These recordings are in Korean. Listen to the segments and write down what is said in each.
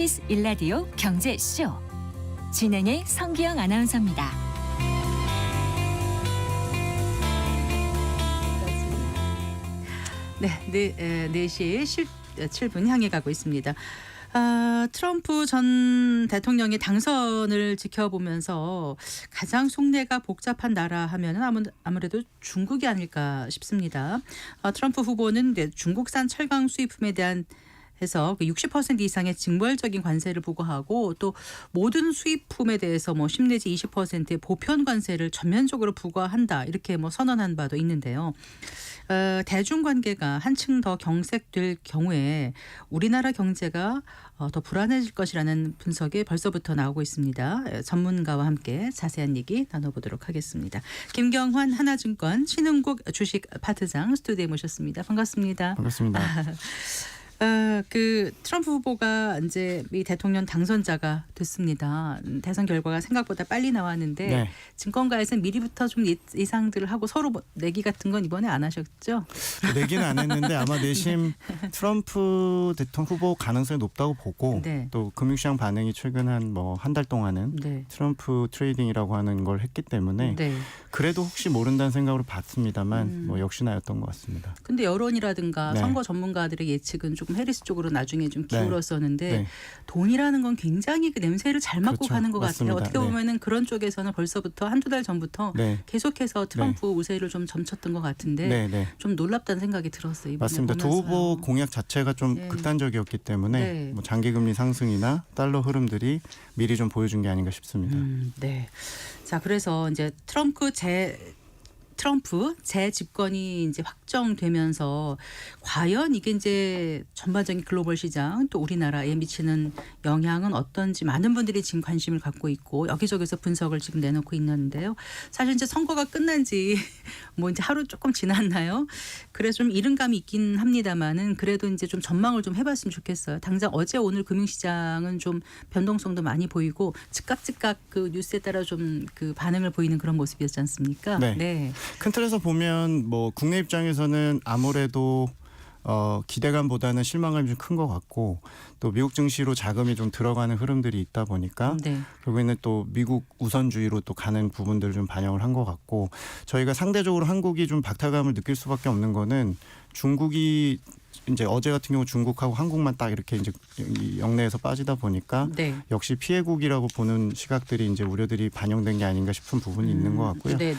KBS 일라디오 경제쇼 진행의 성기영 아나운서입니다. 네, 4시 7분 향해 가고 있습니다. 트럼프 전 대통령의 당선을 지켜보면서 가장 속내가 복잡한 나라 하면은 아무래도 중국이 아닐까 싶습니다. 트럼프 후보는 중국산 철강 수입품에 대한 해서 60% 이상의 징벌적인 관세를 부과하고 또 모든 수입품에 대해서 10 내지 20%의 보편 관세를 전면적으로 부과한다 이렇게 선언한 바도 있는데요. 대중관계가 한층 더 경색될 경우에 우리나라 경제가 더 불안해질 것이라는 분석이 벌써부터 나오고 있습니다. 전문가와 함께 자세한 얘기 나눠보도록 하겠습니다. 김경환 하나증권 신흥국 주식 파트장 스튜디오에 모셨습니다. 반갑습니다. 반갑습니다. 트럼프 후보가 이제 미 대통령 당선자가 됐습니다. 대선 결과가 생각보다 빨리 나왔는데 네. 증권가에서는 미리부터 좀 예상들을 하고 서로 내기 같은 건 이번에 안 하셨죠? 내기는 안 했는데 아마 내심 트럼프 대통령 후보 가능성이 높다고 보고 네. 또 금융시장 반응이 최근 한 달 동안은 네. 트럼프 트레이딩이라고 하는 걸 했기 때문에 네. 그래도 혹시 모른다는 생각으로 봤습니다만 역시나였던 것 같습니다. 근데 여론이라든가 네. 선거 전문가들의 예측은 조금 해리스 쪽으로 나중에 좀 기울었었는데 네. 돈이라는 건 굉장히 그 냄새를 잘 맡고 그렇죠. 가는 것 맞습니다. 같아요. 어떻게 보면은 그런 쪽에서는 벌써부터 한두 달 전부터 네. 계속해서 트럼프 우세를 좀 점쳤던 것 같은데 네, 네. 좀 놀랍다는 생각이 들었어요. 이번에 맞습니다. 두 보면서요. 후보 공약 자체가 좀 네. 극단적이었기 때문에 네. 장기금리 상승이나 달러 흐름들이 미리 좀 보여준 게 아닌가 싶습니다. 네. 자, 그래서 이제 트럼프 재집권이 이제 확정되면서 과연 이게 이제 전반적인 글로벌 시장 또 우리나라에 미치는 영향은 어떤지 많은 분들이 지금 관심을 갖고 있고 여기저기서 분석을 지금 내놓고 있는데요. 사실 이제 선거가 끝난 지 이제 하루 조금 지났나요? 그래서 좀 이른 감이 있긴 합니다만은 그래도 이제 좀 전망을 좀 해봤으면 좋겠어요. 당장 어제 오늘 금융시장은 좀 변동성도 많이 보이고 즉각 그 뉴스에 따라 좀 그 반응을 보이는 그런 모습이었지 않습니까? 네. 큰 틀에서 보면 국내 입장에서는 아무래도 기대감보다는 실망감이 좀 큰 것 같고 또 미국 증시로 자금이 좀 들어가는 흐름들이 있다 보니까 네. 결국에는 또 미국 우선주의로 또 가는 부분들을 좀 반영을 한 것 같고 저희가 상대적으로 한국이 좀 박탈감을 느낄 수밖에 없는 거는 중국이 이제 어제 같은 경우 중국하고 한국만 딱 이렇게 이제 영내에서 빠지다 보니까 네. 역시 피해국이라고 보는 시각들이 이제 우려들이 반영된 게 아닌가 싶은 부분이 있는 것 같고요. 네.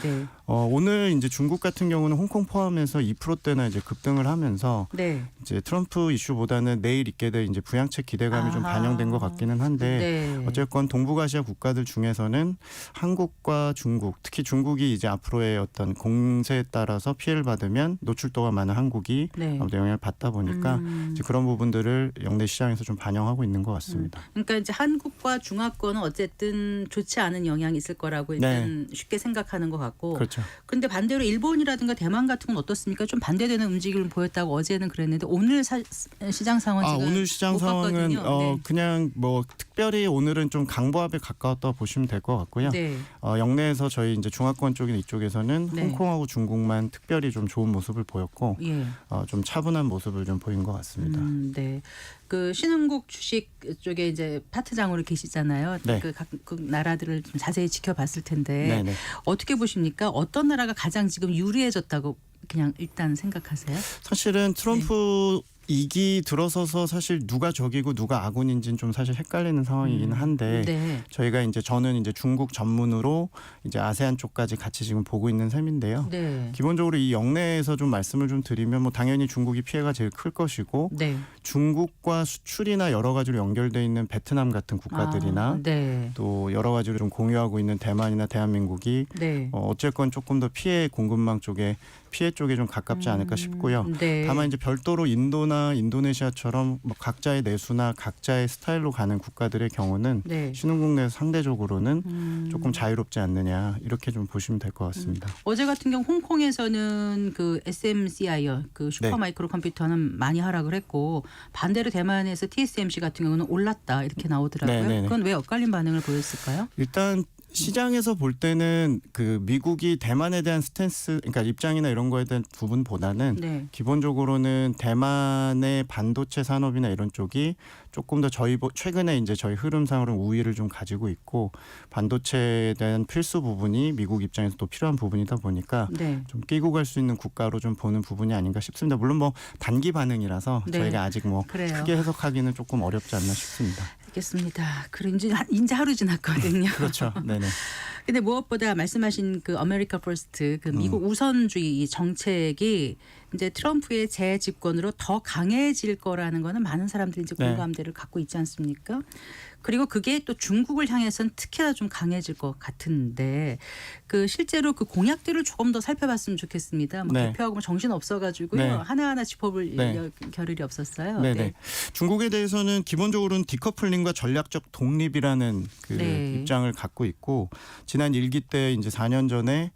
오늘 이제 중국 같은 경우는 홍콩 포함해서 2%대나 이제 급등을 하면서 네. 이제 트럼프 이슈보다는 내일 있게 될 이제 부양책 기대감이 좀 반영된 것 같기는 한데 네. 어쨌건 동북아시아 국가들 중에서는 한국과 중국, 특히 중국이 이제 앞으로의 어떤 공세에 따라서 피해를 받으면 노출도가 많은 한국이 네. 아무래도 영향을 받다 보니까 이제 그런 부분들을 영내 시장에서 좀 반영하고 있는 것 같습니다. 그러니까 이제 한국과 중화권은 어쨌든 좋지 않은 영향이 있을 거라고 일단 쉽게 생각하는 것 같고. 그렇죠. 그런데 반대로 일본이라든가 대만 같은 건 어떻습니까? 좀 반대되는 움직임을 보였다고 어제는 그랬는데 오늘 시장 상황 지금 오늘 시장 못 상황은 봤거든요. 네. 그냥 특별히 오늘은 좀 강보합에 가까웠다고 보시면 될 것 같고요. 네. 영내에서 저희 이제 중화권 쪽이나 이쪽에서는 네. 홍콩하고 중국만 특별히 좀 좋은 모습을 보였고 예. 좀 차분한 모습을 좀 보인 것 같습니다. 네. 그 신흥국 주식 쪽에 이제 파트장으로 계시잖아요. 네. 그 나라들을 좀 자세히 지켜봤을 텐데 네네. 어떻게 보십니까? 어떤 나라가 가장 지금 유리해졌다고 그냥 일단 생각하세요? 사실은 트럼프 이기 들어서서 사실 누가 적이고 누가 아군인지는 좀 사실 헷갈리는 상황이긴 한데 네. 저는 이제 중국 전문으로 이제 아세안 쪽까지 같이 지금 보고 있는 셈인데요. 네. 기본적으로 이 영내에서 좀 말씀을 좀 드리면 당연히 중국이 피해가 제일 클 것이고 네. 중국과 수출이나 여러 가지로 연결돼 있는 베트남 같은 국가들이나 네. 또 여러 가지로 좀 공유하고 있는 대만이나 대한민국이 네. 어쨌건 조금 더 피해 공급망 쪽에 피해 쪽에 좀 가깝지 않을까 싶고요. 네. 다만 이제 별도로 인도나 인도네시아처럼 각자의 내수나 각자의 스타일로 가는 국가들의 경우는 네. 신흥국 내에서 상대적으로는 조금 자유롭지 않느냐 이렇게 좀 보시면 될 것 같습니다. 어제 같은 경우 홍콩에서는 그 SMCI요, 그 슈퍼마이크로 컴퓨터는 많이 하락을 했고 반대로 대만에서 TSMC 같은 경우는 올랐다 이렇게 나오더라고요. 네. 그건 왜 엇갈린 반응을 보였을까요? 일단 시장에서 볼 때는 그 미국이 대만에 대한 스탠스, 그러니까 입장이나 이런 거에 대한 부분보다는 네. 기본적으로는 대만의 반도체 산업이나 이런 쪽이 조금 더 최근에 이제 저희 흐름상으로는 우위를 좀 가지고 있고 반도체에 대한 필수 부분이 미국 입장에서 또 필요한 부분이다 보니까 네. 좀 끼고 갈 수 있는 국가로 좀 보는 부분이 아닌가 싶습니다. 물론 뭐 단기 반응이라서 네. 저희가 아직 뭐 그래요. 크게 해석하기는 조금 어렵지 않나 싶습니다. 알겠습니다. 그럼 이제 하루 지났거든요. 그렇죠. 네네. 근데 무엇보다 말씀하신 그 아메리카 퍼스트 그 미국 우선주의 정책이 이제 트럼프의 재집권으로 더 강해질 거라는 거는 많은 사람들이 이제 네. 공감대를 갖고 있지 않습니까? 그리고 그게 또 중국을 향해서는 특히나 좀 강해질 것 같은데 그 실제로 그 공약들을 조금 더 살펴봤으면 좋겠습니다. 뭐 네. 개표하고 정신 없어가지고요. 네. 하나하나 짚어볼 네. 겨를이 없었어요. 네네. 네. 중국에 대해서는 기본적으로는 디커플링과 전략적 독립이라는 그 네. 입장을 갖고 있고 지난 1기 때 이제 4년 전에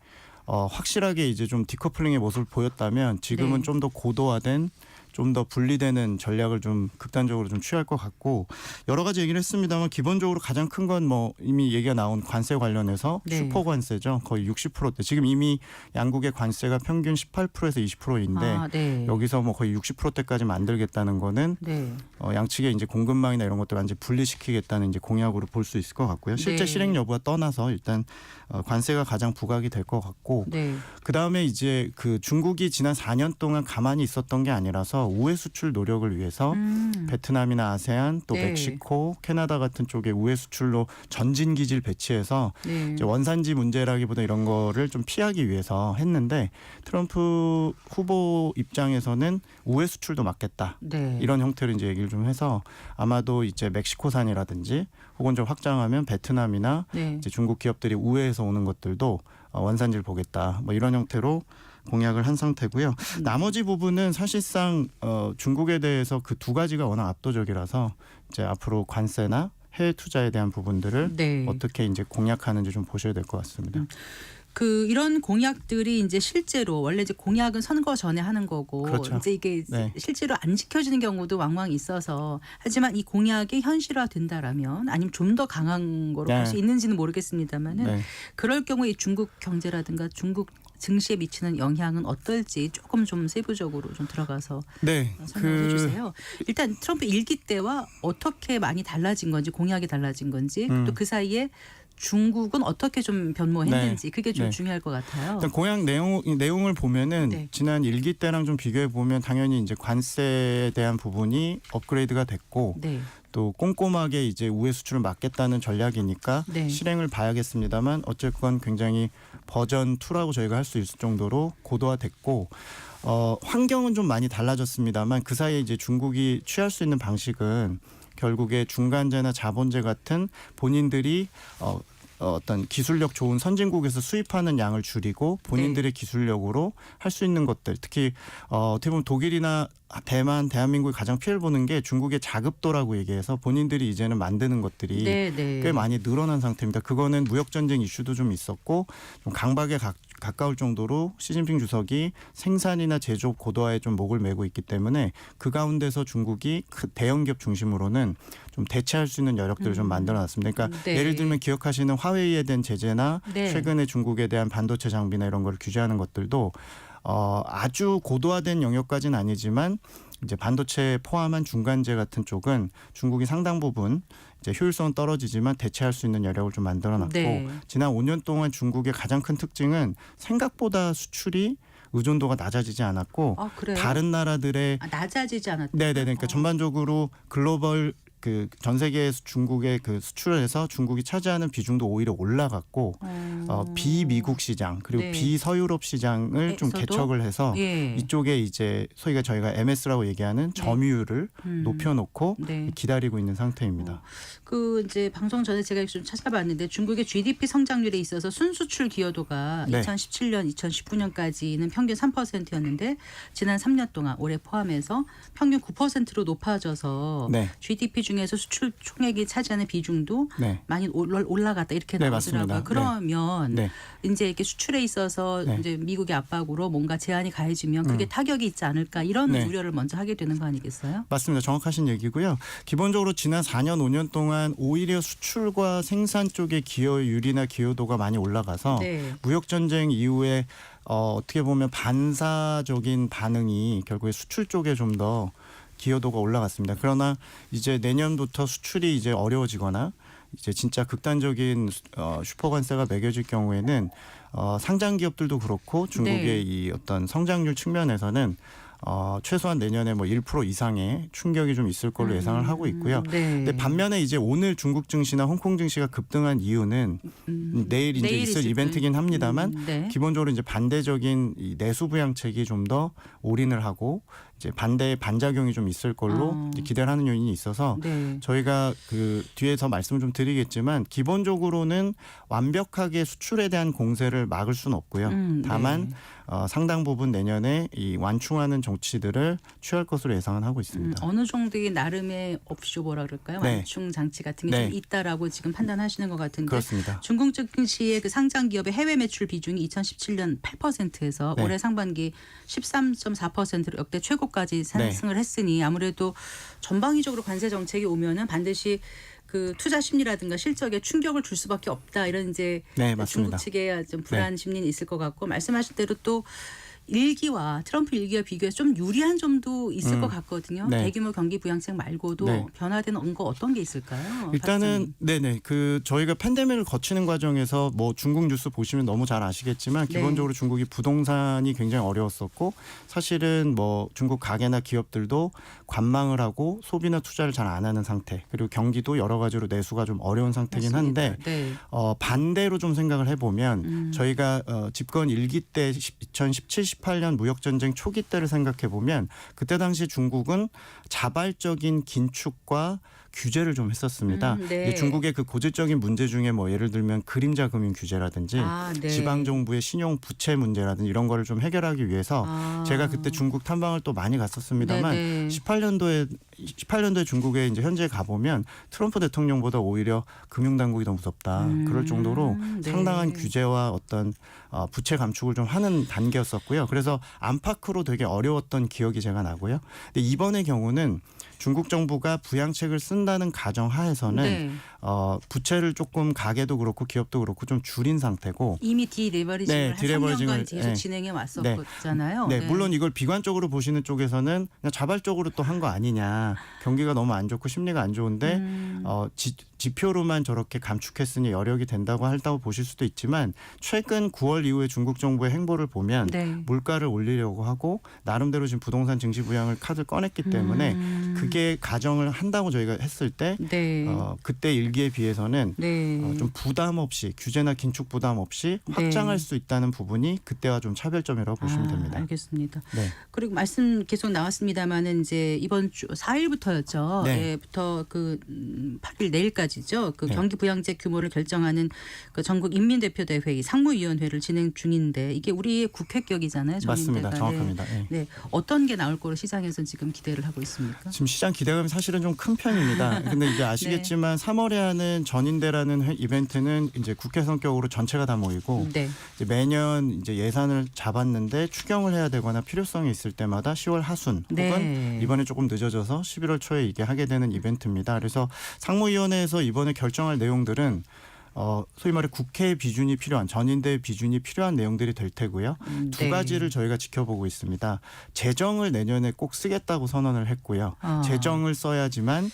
확실하게 이제 좀 디커플링의 모습을 보였다면 지금은 네. 좀 더 고도화된 좀 더 분리되는 전략을 좀 극단적으로 좀 취할 것 같고 여러 가지 얘기를 했습니다만 기본적으로 가장 큰 건 뭐 이미 얘기가 나온 관세 관련해서 네. 슈퍼 관세죠. 거의 60%대. 지금 이미 양국의 관세가 평균 18%에서 20%인데 아, 네. 여기서 뭐 거의 60%대까지 만들겠다는 거는 네. 양측의 이제 공급망이나 이런 것들 완전 분리시키겠다는 이제 공약으로 볼 수 있을 것 같고요. 실제 네. 실행 여부와 떠나서 일단 관세가 가장 부각이 될 것 같고 네. 그 다음에 이제 그 중국이 지난 4년 동안 가만히 있었던 게 아니라서 우회 수출 노력을 위해서 베트남이나 아세안 또 네. 멕시코, 캐나다 같은 쪽에 우회 수출로 전진 기지를 배치해서 네. 이제 원산지 문제라기보다 이런 거를 좀 피하기 위해서 했는데 트럼프 후보 입장에서는 우회 수출도 막겠다. 네. 이런 형태로 이제 얘기를 좀 해서 아마도 이제 멕시코산이라든지 혹은 좀 확장하면 베트남이나 네. 이제 중국 기업들이 우회해서 오는 것들도 원산지를 보겠다. 뭐 이런 형태로 공약을 한 상태고요. 나머지 부분은 사실상 중국에 대해서 그 두 가지가 워낙 압도적이라서 이제 앞으로 관세나 해외 투자에 대한 부분들을 네. 어떻게 이제 공략하는지 좀 보셔야 될 것 같습니다. 그 이런 공약들이 이제 실제로 원래 이제 공약은 선거 전에 하는 거고 그렇죠. 이제 이게 네. 실제로 안 지켜지는 경우도 왕왕 있어서 하지만 이 공약이 현실화된다라면 아니면 좀 더 강한 거로 네. 할 수 있는지는 모르겠습니다만은 네. 그럴 경우에 중국 경제라든가 중국 증시에 미치는 영향은 어떨지 조금 좀 세부적으로 좀 들어가서 네. 설명해 주세요. 일단 트럼프 1기 때와 어떻게 많이 달라진 건지 공약이 달라진 건지 또 그 사이에 중국은 어떻게 좀 변모했는지 그게 좀 네. 중요할 것 같아요. 일단 공약 내용을 보면은 네. 지난 1기 때랑 좀 비교해 보면 당연히 이제 관세에 대한 부분이 업그레이드가 됐고 네. 또 꼼꼼하게 이제 우회 수출을 막겠다는 전략이니까 네. 실행을 봐야겠습니다만 어쨌건 굉장히 버전 2라고 저희가 할 수 있을 정도로 고도화됐고 환경은 좀 많이 달라졌습니다만 그 사이에 이제 중국이 취할 수 있는 방식은 결국에 중간재나 자본재 같은 본인들이 어떤 기술력 좋은 선진국에서 수입하는 양을 줄이고 본인들의 기술력으로 할 수 있는 것들 특히 어떻게 보면 독일이나 대만, 대한민국이 가장 피해를 보는 게 중국의 자급도라고 얘기해서 본인들이 이제는 만드는 것들이 네, 네. 꽤 많이 늘어난 상태입니다. 그거는 무역 전쟁 이슈도 좀 있었고 좀 강박에 가까울 정도로 시진핑 주석이 생산이나 제조업 고도화에 좀 목을 메고 있기 때문에 그 가운데서 중국이 그 대형 기업 중심으로는 좀 대체할 수 있는 여력들을 좀 만들어놨습니다. 그러니까 네. 예를 들면 기억하시는 화웨이에 대한 제재나 네. 최근에 중국에 대한 반도체 장비나 이런 걸 규제하는 것들도 아주 고도화된 영역까지는 아니지만 이제 반도체 포함한 중간재 같은 쪽은 중국이 상당 부분 이제 효율성은 떨어지지만 대체할 수 있는 여력을 좀 만들어놨고 네. 지난 5년 동안 중국의 가장 큰 특징은 생각보다 수출이 의존도가 낮아지지 않았고 아, 그래요? 다른 나라들의 낮아지지 않았다. 네네 그러니까 전반적으로 글로벌 그 전 세계에서 중국의 그 수출에서 중국이 차지하는 비중도 오히려 올라갔고 비미국 시장 그리고 네. 비서유럽 시장을 좀 에서도? 개척을 해서 예. 이쪽에 이제 소위가 저희가 MS라고 얘기하는 점유율을 높여놓고 네. 기다리고 있는 상태입니다. 그 이제 방송 전에 제가 좀 찾아봤는데 중국의 GDP 성장률에 있어서 순수출 기여도가 네. 2017년, 2019년까지는 평균 3%였는데 지난 3년 동안 올해 포함해서 평균 9%로 높아져서 네. GDP 중에 중에서 수출 총액이 차지하는 비중도 네. 많이 올라갔다 이렇게 네, 나오더라고요. 맞습니다. 그러면 네. 이제 이렇게 수출에 있어서 네. 이제 미국의 압박으로 뭔가 제한이 가해지면 그게 타격이 있지 않을까 이런 네. 우려를 먼저 하게 되는 거 아니겠어요? 맞습니다. 정확하신 얘기고요. 기본적으로 지난 4년, 5년 동안 오히려 수출과 생산 쪽의 기여율이나 기여도가 많이 올라가서 네. 무역 전쟁 이후에 어떻게 보면 반사적인 반응이 결국에 수출 쪽에 좀 더 기여도가 올라갔습니다. 그러나 이제 내년부터 수출이 이제 어려워지거나 이제 진짜 극단적인 슈퍼 관세가 매겨질 경우에는 상장 기업들도 그렇고 중국의 네. 이 어떤 성장률 측면에서는 최소한 내년에 뭐 1% 이상의 충격이 좀 있을 걸로 예상을 하고 있고요. 네. 근데 반면에 이제 오늘 중국 증시나 홍콩 증시가 급등한 이유는 내일 이제 있을 이벤트긴 합니다만 네. 기본적으로 이제 반대적인 이 내수 부양책이 좀 더 올인을 하고 이제 반작용이 좀 있을 걸로 이제 기대를 하는 요인이 있어서 네. 저희가 그 뒤에서 말씀을 좀 드리겠지만 기본적으로는 완벽하게 수출에 대한 공세를 막을 수는 없고요. 다만 네. 상당 부분 내년에 이 완충하는 정치들을 취할 것으로 예상은 하고 있습니다. 어느 정도의 나름의 옵쇼버라 그럴까요? 네. 완충 장치 같은 게 네. 좀 있다라고 지금 판단하시는 것 같은데 그렇습니다. 중국 증시의 그 상장 기업의 해외 매출 비중이 2017년 8%에서 네. 올해 상반기 13.4%로 역대 최고까지 상승을 했으니 아무래도 전방위적으로 관세 정책이 오면은 반드시 그 투자 심리라든가 실적에 충격을 줄 수밖에 없다 이런 이제 네, 중국 맞습니다. 측의 좀 불안 심리는 있을 것 같고 말씀하신 대로 또 일기와 트럼프 일기와 비교해서 좀 유리한 점도 있을 것 같거든요. 네. 대규모 경기 부양책 말고도 네. 변화되는 거 어떤 게 있을까요? 일단은 네네 그 저희가 팬데믹을 거치는 과정에서 뭐 중국 뉴스 보시면 너무 잘 아시겠지만 네. 기본적으로 중국이 부동산이 굉장히 어려웠었고 사실은 뭐 중국 가게나 기업들도 관망을 하고 소비나 투자를 잘 안 하는 상태 그리고 경기도 여러 가지로 내수가 좀 어려운 상태긴 맞습니다. 한데 네. 반대로 좀 생각을 해보면 저희가 집권 1기 때 2017, 18년 무역전쟁 초기 때를 생각해 보면 그때 당시 중국은 자발적인 긴축과 규제를 좀 했었습니다. 네. 근데 중국의 그 고질적인 문제 중에 뭐 예를 들면 그림자 금융 규제라든지 네. 지방 정부의 신용 부채 문제라든지 이런 거를 좀 해결하기 위해서 제가 그때 중국 탐방을 또 많이 갔었습니다만 네네. 18년도에 중국에 이제 현재 가 보면 트럼프 대통령보다 오히려 금융 당국이 더 무섭다. 그럴 정도로 네. 상당한 규제와 어떤 부채 감축을 좀 하는 단계였었고요. 그래서 안팎으로 되게 어려웠던 기억이 제가 나고요. 근데 이번의 경우는 중국 정부가 부양책을 쓴다는 가정 하에서는 네. 부채를 조금 가게도 그렇고 기업도 그렇고 좀 줄인 상태고 이미 디레버리징을 네, 한 디레버리징을, 3년간 계속 네. 진행해 왔었잖아요. 네, 물론 이걸 비관적으로 보시는 쪽에서는 그냥 자발적으로 또 한 거 아니냐. 경기가 너무 안 좋고 심리가 안 좋은데 지표로만 저렇게 감축했으니 여력이 된다고 한다고 보실 수도 있지만 최근 9월 이후에 중국 정부의 행보를 보면 네. 물가를 올리려고 하고 나름대로 지금 부동산 증시 부양을 카드를 꺼냈기 때문에 그게 가정을 한다고 저희가 했을 때 네. 그때 일기에 비해서는 네. 좀 부담 없이 규제나 긴축 부담 없이 확장할 수 있다는 부분이 그때와 좀 차별점이라고 보시면 됩니다. 알겠습니다. 네. 그리고 말씀 계속 나왔습니다만은 이제 이번 주 4일부터였죠. 네. 예, 부터 그 8일 내일까지죠. 그 네. 경기 부양책 규모를 결정하는 그 전국 인민대표대 회의 상무위원회를 진행 중인데 이게 우리의 국회격이잖아요. 맞습니다. 전인대가. 정확합니다. 네. 네. 네. 어떤 게 나올 거로 시장에서 지금 기대를 하고 있습니까? 지금 시장 기대감이 사실은 좀 큰 편입니다. 근데 이제 아시겠지만 3월에 하는 전인대라는 이벤트는 이제 국회 성격으로 전체가 다 모이고 네. 이제 매년 이제 예산을 잡았는데 추경을 해야 되거나 필요성이 있을 때마다 10월 하순 혹은 네. 이번에 조금 늦어져서 11월 초에 이게 하게 되는 이벤트입니다. 그래서 상무위원회에서 이번에 결정할 내용들은 소위 말해 국회 비준이 필요한 전인대 비준이 필요한 내용들이 될 테고요. 두 네. 가지를 저희가 지켜보고 있습니다. 재정을 내년에 꼭 쓰겠다고 선언을 했고요. 재정을 써야지만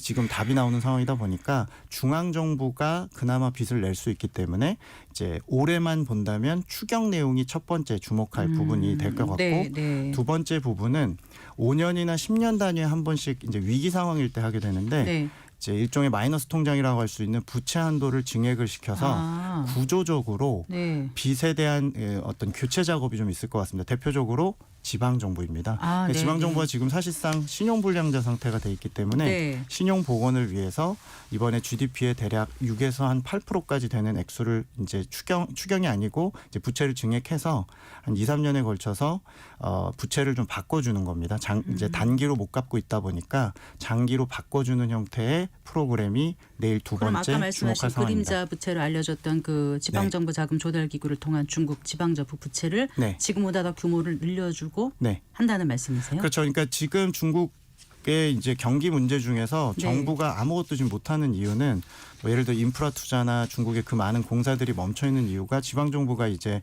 지금 답이 나오는 상황이다 보니까 중앙 정부가 그나마 빚을 낼 수 있기 때문에 이제 올해만 본다면 추경 내용이 첫 번째 주목할 부분이 될 것 같고 네, 네. 두 번째 부분은 5년이나 10년 단위에 한 번씩 이제 위기 상황일 때 하게 되는데 네. 이제 일종의 마이너스 통장이라고 할 수 있는 부채 한도를 증액을 시켜서 구조적으로 네. 빚에 대한 어떤 교체 작업이 좀 있을 것 같습니다. 대표적으로 지방 정부입니다. 아, 네, 지방 정부가 네. 지금 사실상 신용불량자 상태가 돼 있기 때문에 네. 신용 복원을 위해서 이번에 GDP의 대략 6에서 한 8%까지 되는 액수를 이제 추경이 아니고 이제 부채를 증액해서 한 2, 3년에 걸쳐서 부채를 좀 바꿔주는 겁니다. 이제 단기로 못 갚고 있다 보니까 장기로 바꿔주는 형태의 프로그램이 내일 두 그럼 번째 아까 말씀하신 주목할 상황입니다. 그림자 부채로 알려졌던 그 지방정부 자금 조달 기구를 통한 중국 지방정부 부채를 네. 지금보다 더 규모를 늘려주고 네. 한다는 말씀이세요? 그렇죠. 그러니까 지금 중국의 이제 경기 문제 중에서 네. 정부가 아무것도 지금 못하는 이유는 뭐 예를 들어 인프라 투자나 중국의 그 많은 공사들이 멈춰 있는 이유가 지방 정부가 이제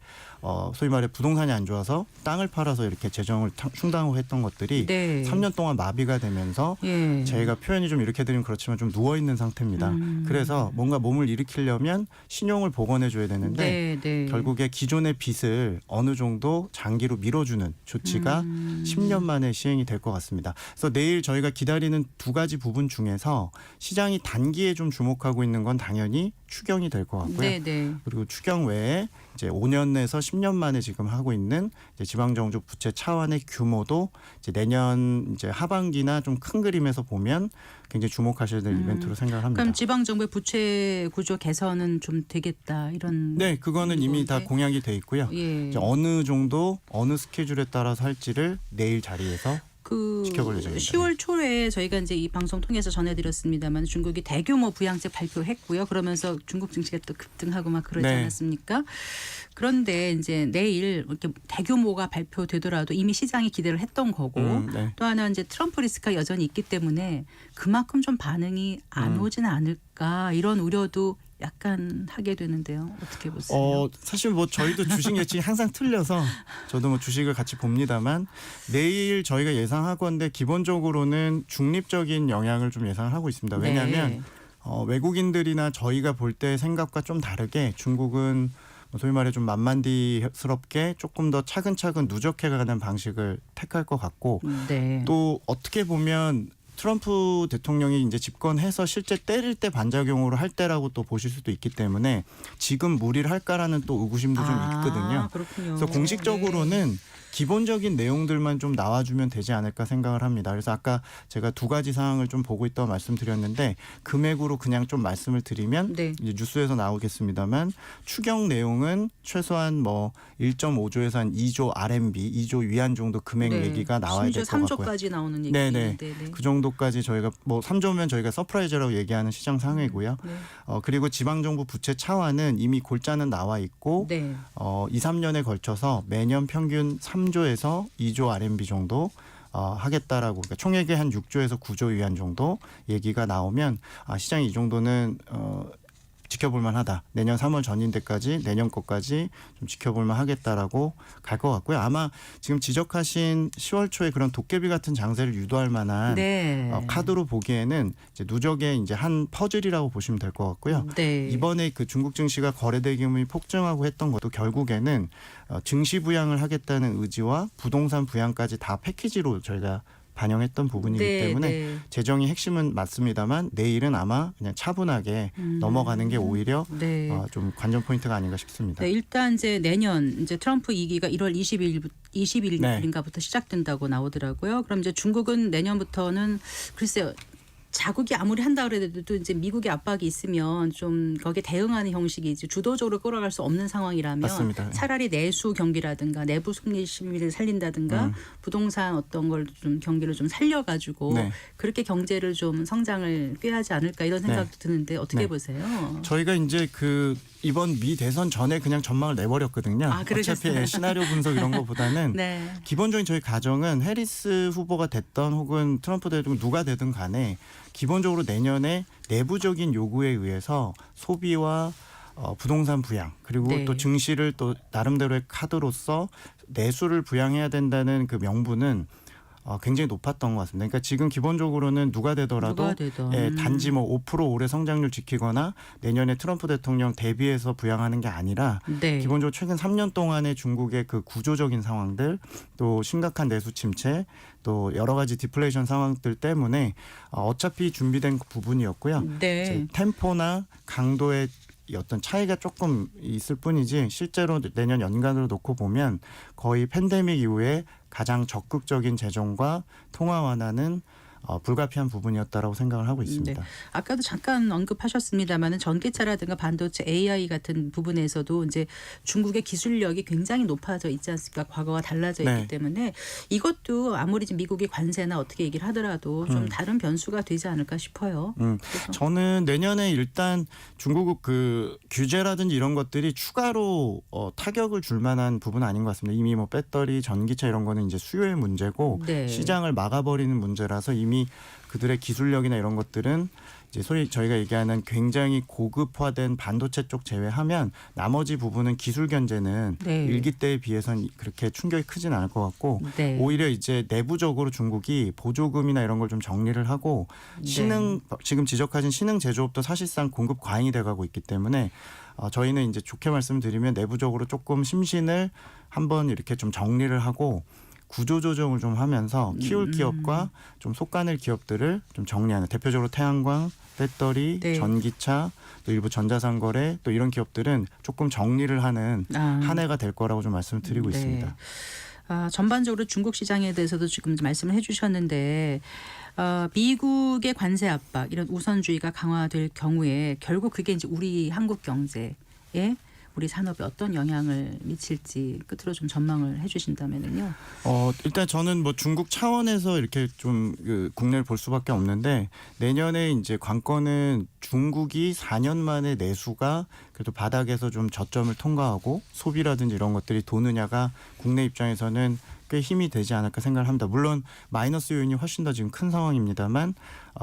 소위 말해 부동산이 안 좋아서 땅을 팔아서 이렇게 재정을 충당하고 했던 것들이 네. 3년 동안 마비가 되면서 예. 제가 표현이 좀 이렇게 드리면 그렇지만 좀 누워 있는 상태입니다. 그래서 뭔가 몸을 일으키려면 신용을 복원해 줘야 되는데 네, 네. 결국에 기존의 빚을 어느 정도 장기로 밀어주는 조치가 10년 만에 시행이 될 것 같습니다. 그래서 내일 저희가 기다리는 두 가지 부분 중에서 시장이 단기에 좀 주목하고 있는 건 당연히 추경이 될 것 같고요. 네, 네. 그리고 추경 외에 이제 5년에서 10년 만에 지금 하고 있는 이제 지방정부 부채 차환의 규모도 이제 내년 이제 하반기나 좀 큰 그림에서 보면 굉장히 주목하셔야 될 이벤트로 생각을 합니다. 그럼 지방정부의 부채 구조 개선은 좀 되겠다 이런. 네, 그거는 이미 다 건데. 공약이 돼 있고요. 예. 이제 어느 정도 어느 스케줄에 따라서 할지를 내일 자리에서 그 지켜볼 예정입니다. 10월 초에 저희가 이제 이 방송 통해서 전해드렸습니다만 중국이 대규모 부양책 발표했고요. 그러면서 중국 증시가 또 급등하고 막 그러지 네. 않았습니까? 그런데 이제 내일 이렇게 대규모가 발표되더라도 이미 시장이 기대를 했던 거고 네. 또 하나 이제 트럼프 리스크가 여전히 있기 때문에 그만큼 좀 반응이 안 오지는 않을까 이런 우려도 약간 하게 되는데요. 어떻게 보세요? 사실 뭐 저희도 주식 예측이 항상 틀려서 저도 뭐 주식을 같이 봅니다만 내일 저희가 예상하건대 기본적으로는 중립적인 영향을 좀 예상을 하고 있습니다. 왜냐하면 네. 외국인들이나 저희가 볼 때 생각과 좀 다르게 중국은 소위 말해 좀 만만디스럽게 조금 더 차근차근 누적해가는 방식을 택할 것 같고 네. 또 어떻게 보면 트럼프 대통령이 이제 집권해서 실제 때릴 때 반작용으로 할 때라고 또 보실 수도 있기 때문에 지금 무리를 할까라는 또 의구심도 좀 있거든요. 그렇군요. 그래서 공식적으로는 네. 기본적인 내용들만 좀 나와주면 되지 않을까 생각을 합니다. 그래서 아까 제가 두 가지 사항을 좀 보고 있다고 말씀드렸는데 금액으로 그냥 좀 말씀을 드리면 네. 이제 뉴스에서 나오겠습니다만 추경 내용은 최소한 뭐 1.5조에서 한 2조 RMB, 2조 위안 정도 금액 네. 얘기가 나와야 될 것 같고요. 3조까지 나오는 얘기. 네네. 그 정도까지 저희가 뭐 3조면 저희가 서프라이즈라고 얘기하는 시장 상회고요. 네. 그리고 지방정부 부채 차환은 이미 골자는 나와 있고 네. 2, 3년에 걸쳐서 매년 평균 3조에서 2조 RMB 정도 하겠다라고 그러니까 총액의 한 6조에서 9조 위안 정도 얘기가 나오면 시장이 이 정도는 지켜볼 만하다. 내년 3월 전인대까지 내년 것까지 좀 지켜볼 만하겠다라고 갈 것 같고요. 아마 지금 지적하신 10월 초에 그런 도깨비 같은 장세를 유도할 만한 네. 카드로 보기에는 이제 누적의 이제 한 퍼즐이라고 보시면 될 것 같고요. 네. 이번에 그 중국 증시가 거래 대금이 폭증하고 했던 것도 결국에는 증시 부양을 하겠다는 의지와 부동산 부양까지 다 패키지로 저희가 반영했던 부분이기 네, 때문에 네. 재정의 핵심은 맞습니다만 내일은 아마 그냥 차분하게 넘어가는 게 오히려 네. 좀 관전 포인트가 아닌가 싶습니다. 네, 일단 이제 내년 이제 트럼프 2기가 1월 20일인가부터 시작된다고 나오더라고요. 그럼 이제 중국은 내년부터는 글쎄요. 자국이 아무리 한다 그래도 이제 미국의 압박이 있으면 좀 거기에 대응하는 형식이 이제 주도적으로 끌어갈 수 없는 상황이라면 맞습니다. 차라리 내수 경기라든가 내부 승리 심리를 살린다든가 부동산 어떤 걸 좀 경기를 좀 살려가지고 네. 그렇게 경제를 좀 성장을 꾀하지 않을까 이런 생각도 드는데 어떻게 네. 보세요? 저희가 이제 그 이번 미 대선 전에 그냥 전망을 내버렸거든요. 그러셨어요? 어차피 시나리오 분석 이런 것보다는 네. 기본적인 저희 가정은 해리스 후보가 됐던 혹은 트럼프 대통령 누가 되든 간에 기본적으로 내년에 내부적인 요구에 의해서 소비와 부동산 부양 그리고 네. 또 증시를 또 나름대로의 카드로서 내수를 부양해야 된다는 그 명분은 굉장히 높았던 것 같습니다. 그러니까 지금 기본적으로는 누가 되더라도 단지 뭐 5% 올해 성장률 지키거나 내년에 트럼프 대통령 대비해서 부양하는 게 아니라 네. 기본적으로 최근 3년 동안의 중국의 그 구조적인 상황들 또 심각한 내수 침체 또 여러 가지 디플레이션 상황들 때문에 어차피 준비된 부분이었고요. 네. 이제 템포나 강도의 이 어떤 차이가 조금 있을 뿐이지 실제로 내년 연간으로 놓고 보면 거의 팬데믹 이후에 가장 적극적인 재정과 통화 완화는 불가피한 부분이었다라고 생각을 하고 있습니다. 네. 아까도 잠깐 언급하셨습니다마는 전기차라든가 반도체, AI 같은 부분에서도 이제 중국의 기술력이 굉장히 높아져 있지 않습니까? 과거와 달라져 있기 네. 때문에 이것도 아무리 지금 미국이 관세나 어떻게 얘기를 하더라도 좀 다른 변수가 되지 않을까 싶어요. 그래서 저는 내년에 일단 중국 그 규제라든지 이런 것들이 추가로 타격을 줄 만한 부분은 아닌 것 같습니다. 이미 뭐 배터리, 전기차 이런 거는 이제 수요의 문제고 네. 시장을 막아버리는 문제라서 이미 그들의 기술력이나 이런 것들은 이제 소위 저희가 얘기하는 굉장히 고급화된 반도체 쪽 제외하면 나머지 부분은 기술 견제는 네. 일기 때에 비해서는 그렇게 충격이 크진 않을 것 같고 네. 오히려 이제 내부적으로 중국이 보조금이나 이런 걸 좀 정리를 하고 신흥 지금 지적하신 신흥 제조업도 사실상 공급 과잉이 돼가고 있기 때문에 저희는 이제 좋게 말씀드리면 내부적으로 조금 심신을 한번 이렇게 좀 정리를 하고 구조 조정을 좀 하면서 키울 기업과 좀 속가낼 기업들을 좀 정리하는 대표적으로 태양광, 배터리, 네. 전기차, 또 일부 전자상거래 또 이런 기업들은 조금 정리를 하는 한 해가 될 거라고 좀 말씀을 드리고 네. 있습니다. 전반적으로 중국 시장에 대해서도 지금 말씀을 해주셨는데 미국의 관세 압박 이런 우선주의가 강화될 경우에 결국 그게 이제 우리 한국 경제에 우리 산업에 어떤 영향을 미칠지 끝으로 좀 전망을 해주신다면은요. 일단 저는 뭐 중국 차원에서 이렇게 좀 국내를 볼 수밖에 없는데 내년에 이제 관건은 중국이 4년 만에 내수가 그래도 바닥에서 좀 저점을 통과하고 소비라든지 이런 것들이 도느냐가 국내 입장에서는 꽤 힘이 되지 않을까 생각을 합니다. 물론 마이너스 요인이 훨씬 더 지금 큰 상황입니다만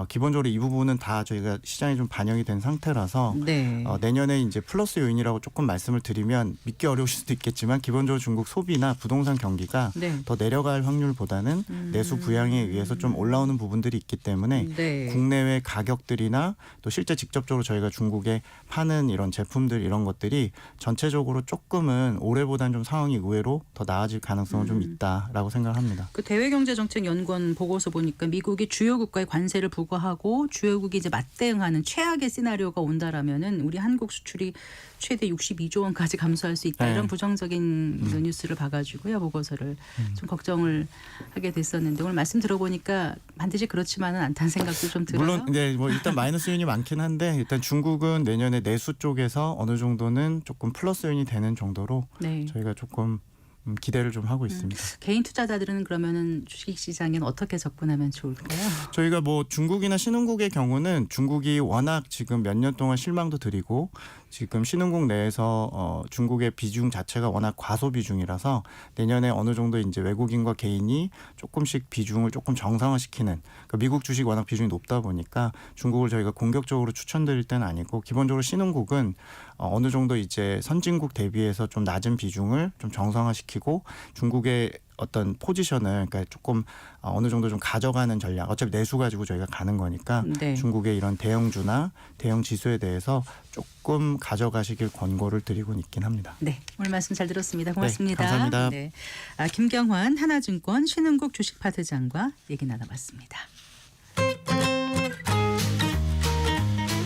기본적으로 이 부분은 다 저희가 시장에 좀 반영이 된 상태라서 네. 내년에 이제 플러스 요인이라고 조금 말씀을 드리면 믿기 어려우실 수도 있겠지만 기본적으로 중국 소비나 부동산 경기가 네. 더 내려갈 확률보다는 내수 부양에 의해서 좀 올라오는 부분들이 있기 때문에 네. 국내외 가격들이나 또 실제 직접적으로 저희가 중국에 파는 이런 제품들 이런 것들이 전체적으로 조금은 올해보다는 좀 상황이 의외로 더 나아질 가능성은 좀 있다라고 생각합니다. 그 대외경제정책연구원 보고서 보니까 미국이 주요국가의 관세를 부과하고 주요국이 이제 맞대응하는 최악의 시나리오가 온다라면은 우리 한국 수출이 최대 62조 원까지 감소할 수 있다 네. 이런 부정적인 뉴스를 봐가지고요 보고서를 좀 걱정을 하게 됐었는데 오늘 말씀 들어보니까 반드시 그렇지만은 않다는 생각도 좀 들어요. 물론 뭐 일단 마이너스 요인이 많긴 한데 일단 중국은 내년에 내수 쪽에서 어느 정도는 조금 플러스 요인이 되는 정도로 네. 저희가 조금 기대를 좀 하고 있습니다. 개인 투자자들은 그러면은 주식시장에는 어떻게 접근하면 좋을까요? 저희가 뭐 중국이나 신흥국의 경우는 중국이 워낙 지금 몇 년 동안 실망도 드리고 지금 신흥국 내에서 중국의 비중 자체가 워낙 과소 비중이라서 내년에 어느 정도 이제 외국인과 개인이 조금씩 비중을 조금 정상화시키는 그러니까 미국 주식 워낙 비중이 높다 보니까 중국을 저희가 공격적으로 추천드릴 때는 아니고 기본적으로 신흥국은 어느 정도 이제 선진국 대비해서 좀 낮은 비중을 좀 정상화시키고 중국의 어떤 포지션을 그러니까 조금 어느 정도 좀 가져가는 전략 어차피 내수 가지고 저희가 가는 거니까 네. 중국의 이런 대형주나 대형 지수에 대해서 조금 가져가시길 권고를 드리고 있긴 합니다. 네, 오늘 말씀 잘 들었습니다. 고맙습니다. 네, 감사합니다. 네. 김경환 하나증권 신흥국 주식파트장과 얘기 나눠봤습니다.